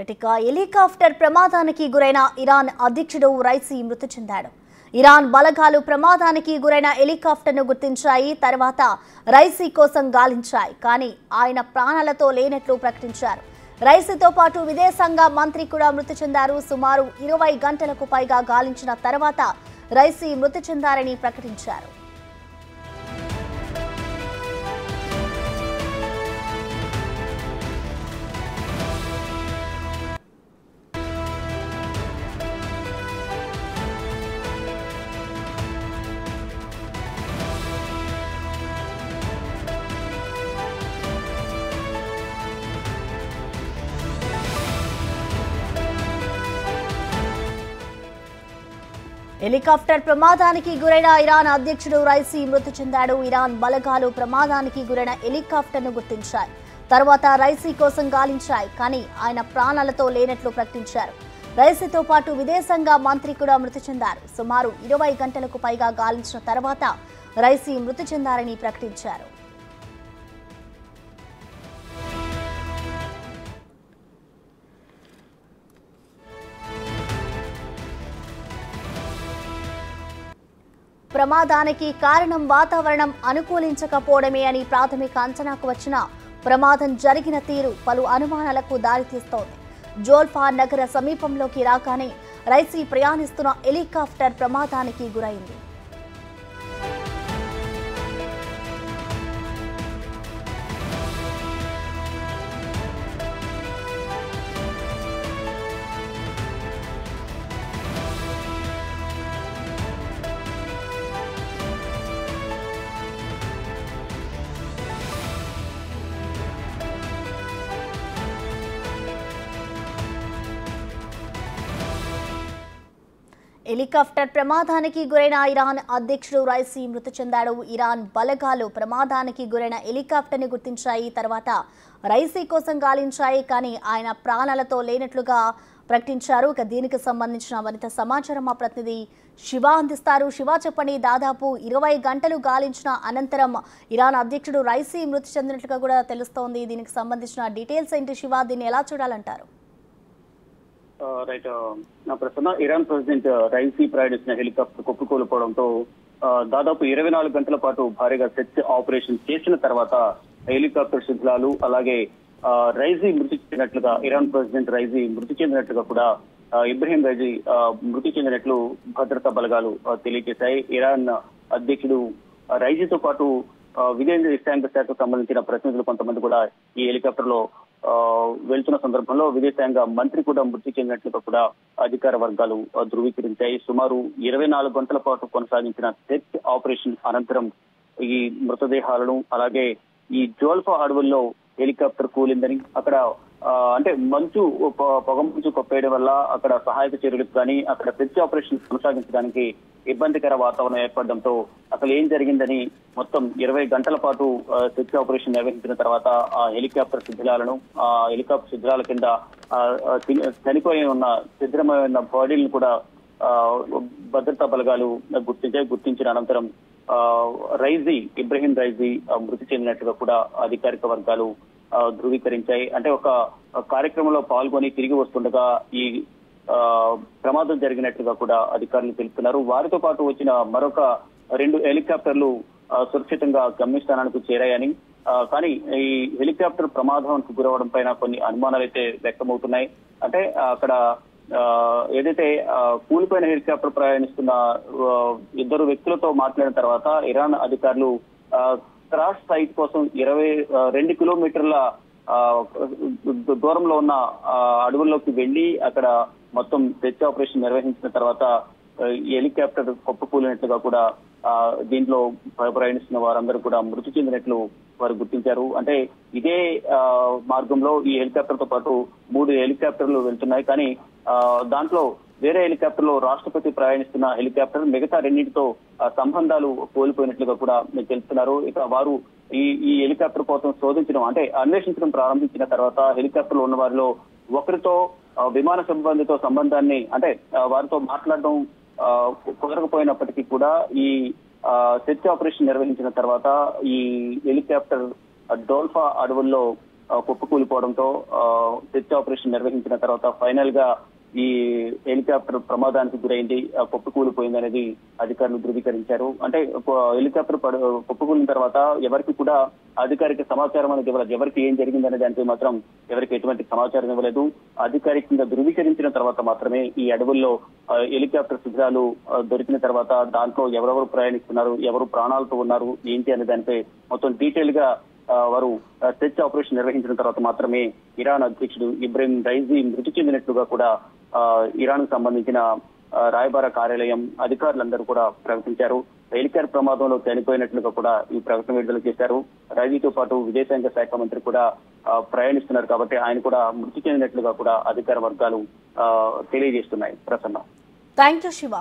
ఇక హెలికాప్టర్ ప్రమాదానికి గురైన ఇరాన్ అధ్యక్షుడు రైసీ మృతి చెందాడు. ఇరాన్ బలగాలు ప్రమాదానికి గురైన హెలికాప్టర్ను గుర్తించాయి. తర్వాత రైసీ కోసం గాలించాయి. కానీ ఆయన ప్రాణాలతో లేనట్లు ప్రకటించారు. రైసీతో పాటు విదేశాంగ మంత్రి కూడా మృతి చెందారు. సుమారు 20 గంటలకు పైగా గాలించిన తర్వాత రైసీ మృతి చెందారని ప్రకటించారు. హెలికాప్టర్ ప్రమాదానికి గురైన ఇరాన్ అధ్యక్షుడు రైసీ మృతి చెందాడు. ఇరాన్ బలగాలు ప్రమాదానికి గురైన హెలికాప్టర్ను గుర్తించాయి. తర్వాత రైసీ కోసం గాలించాయి. కానీ ఆయన ప్రాణాలతో లేనట్లు ప్రకటించారు. రైసీతో పాటు విదేశాంగ మంత్రి కూడా మృతి చెందారు. సుమారు 20 గంటలకు పైగా గాలించిన తర్వాత రైసీ మృతి చెందారని ప్రకటించారు. ప్రమాదానికి కారణం వాతావరణం అనుకూలించకపోవడమే అని ప్రాథమిక అంచనాకు వచ్చిన ప్రమాదం జరిగిన తీరు పలు అనుమానాలకు దారితీస్తోంది. జోల్ఫా నగర సమీపంలోకి రాగానే రైసీ ప్రయాణిస్తున్న హెలికాప్టర్ ప్రమాదానికి గురైంది. హెలికాప్టర్ ప్రమాదానికి గురైన ఇరాన్ అధ్యక్షుడు రైసీ మృతి చెందాడు. ఇరాన్ బలగాలు ప్రమాదానికి గురైన హెలికాప్టర్ని గుర్తించాయి. తర్వాత రైసీ కోసం గాలించాయి. కానీ ఆయన ప్రాణాలతో లేనట్లుగా ప్రకటించారు. ఇక దీనికి సంబంధించిన మరింత సమాచారం మా ప్రతినిధి శివ అందిస్తారు. శివ, చెప్పండి. దాదాపు 20 గంటలు గాలించిన అనంతరం ఇరాన్ అధ్యక్షుడు రైసీ మృతి చెందినట్లుగా కూడా తెలుస్తోంది. దీనికి సంబంధించిన డీటెయిల్స్ ఏంటి శివ? దీన్ని ఎలా చూడాలంటారు? రైట్, నా ప్రశ్న, ఇరాన్ ప్రెసిడెంట్ రైసీ ప్రయాణించిన హెలికాప్టర్ కుప్పకూలిపోవడంతో దాదాపు 24 గంటల పాటు భారీగా సెర్చ్ ఆపరేషన్ చేసిన తర్వాత హెలికాప్టర్ శిథిలాలు అలాగే రైసీ మృతి చెందినట్లుగా, ఇరాన్ ప్రెసిడెంట్ రైసీ మృతి చెందినట్లుగా కూడా ఇబ్రహీం రైసీ మృతి చెందినట్లు భద్రతా బలగాలు తెలియజేశాయి. ఇరాన్ అధ్యక్షుడు రైసీతో పాటు విదేశాంగ శాఖకు సంబంధించిన ప్రతినిధులు కొంతమంది కూడా ఈ హెలికాప్టర్ లో వెళ్తున్న సందర్భంలో విదేశాంగ మంత్రి కూడా మృతి చెందినట్లుగా కూడా అధికార వర్గాలు ధృవీకరించాయి. సుమారు 24 గంటల పాటు కొనసాగించిన సెర్చ్ ఆపరేషన్ అనంతరం ఈ మృతదేహాలను, అలాగే ఈ జోల్ఫా అడవుల్లో హెలికాప్టర్ కూలిందని, అక్కడ అంటే పొగ మంచు కొప్పేయడం వల్ల అక్కడ సహాయక చర్యలకు కానీ అక్కడ సెర్చ్ ఆపరేషన్ కొనసాగించడానికి ఇబ్బందికర వాతావరణం ఏర్పడడంతో అసలు ఏం జరిగిందని మొత్తం 20 గంటల పాటు సెర్చ్ ఆపరేషన్ నిర్వహించిన తర్వాత ఆ హెలికాప్టర్ శిథిలాల కింద చనిపోయి ఉన్న శిథిలమైన బాడీలను కూడా భద్రతా బలగాలు గుర్తించిన అనంతరం ఇబ్రహీం రైసీ మృతి చెందినట్లుగా కూడా అధికారిక వర్గాలు ధృవీకరించాయి. అంటే ఒక కార్యక్రమంలో పాల్గొని తిరిగి వస్తుండగా ఈ ప్రమాదం జరిగినట్లుగా కూడా అధికారులు తెలుపుతున్నారు. వారితో పాటు వచ్చిన మరొక 2 హెలికాప్టర్లు సురక్షితంగా గమ్యస్థానానికి చేరాయని, కానీ ఈ హెలికాప్టర్ ప్రమాదానికి గురవడం పైన కొన్ని అనుమానాలు అయితే వ్యక్తమవుతున్నాయి. అంటే అక్కడ ఏదైతే కూలిపోయిన హెలికాప్టర్ ప్రయాణిస్తున్న 2 వ్యక్తులతో మాట్లాడిన తర్వాత ఇరాన్ అధికారులు క్రాష్ సైట్ కోసం 22 కిలోమీటర్ల దూరంలో ఉన్న అడవుల్లోకి వెళ్లి అక్కడ మొత్తం సెర్చ్ ఆపరేషన్ నిర్వహించిన తర్వాత ఈ హెలికాప్టర్ కుప్పకూలినట్లుగా కూడా దీంట్లో ప్రయాణిస్తున్న వారందరూ కూడా మృతి చెందినట్లు వారు గుర్తించారు. అంటే ఇదే మార్గంలో ఈ హెలికాప్టర్ తో పాటు 3 హెలికాప్టర్లు వెళ్తున్నాయి. కానీ దాంట్లో వేరే హెలికాప్టర్ లో రాష్ట్రపతి ప్రయాణిస్తున్న హెలికాప్టర్ మిగతా 2తో సంబంధాలు కోల్పోయినట్లుగా కూడా తెలుపుతున్నారు. ఇక వారు ఈ హెలికాప్టర్ కోసం అన్వేషించడం ప్రారంభించిన తర్వాత హెలికాప్టర్ లో ఉన్న వారిలో ఒకరితో విమాన సిబ్బందితో సంబంధాన్ని, అంటే వారితో మాట్లాడడం కుదరకపోయినప్పటికీ కూడా ఈ సెర్చ్ ఆపరేషన్ నిర్వహించిన తర్వాత ఈ హెలికాప్టర్ డోల్ఫా అడవుల్లో కుప్పకూలిపోవడంతో సెర్చ్ ఆపరేషన్ నిర్వహించిన తర్వాత ఫైనల్ గా ఈ హెలికాప్టర్ ప్రమాదానికి గురైంది, కుప్పకూలిపోయింది అనేది అధికారులు ధృవీకరించారు. అంటే హెలికాప్టర్ కుప్పకూలిన తర్వాత ఎవరికి కూడా అధికారిక సమాచారం అనేది ఇవ్వలేదు. ఎవరికి ఏం జరిగిందనే దానిపై మాత్రం ఎవరికి ఎటువంటి సమాచారం ఇవ్వలేదు. అధికారికంగా ధృవీకరించిన తర్వాత మాత్రమే ఈ అడవుల్లో హెలికాప్టర్ శిథిలాలు దొరికిన తర్వాత దాంట్లో ఎవరెవరు ప్రయాణిస్తున్నారు, ఎవరు ప్రాణాలతో ఉన్నారు, ఏంటి అనే దానిపై మొత్తం డీటెయిల్ గా వారు సెర్చ్ ఆపరేషన్ నిర్వహించిన తర్వాత మాత్రమే ఇరాన్ అధ్యక్షుడు ఇబ్రహీం రైజీ మృతి చెందినట్లుగా కూడా ఇరాన్ కు సంబంధించిన రాయబార కార్యాలయం అధికారులందరూ కూడా ప్రకటించారు. హెలికాప్టర్ ప్రమాదంలో చనిపోయినట్లుగా కూడా ఈ ప్రకటన విడుదల చేశారు. రైజీతో పాటు విదేశాంగ శాఖ మంత్రి కూడా ప్రయాణిస్తున్నారు కాబట్టి ఆయన కూడా మృతి చెందినట్లుగా కూడా అధికార వర్గాలు తెలియజేస్తున్నాయి. ప్రసన్న. Thank you Shiva.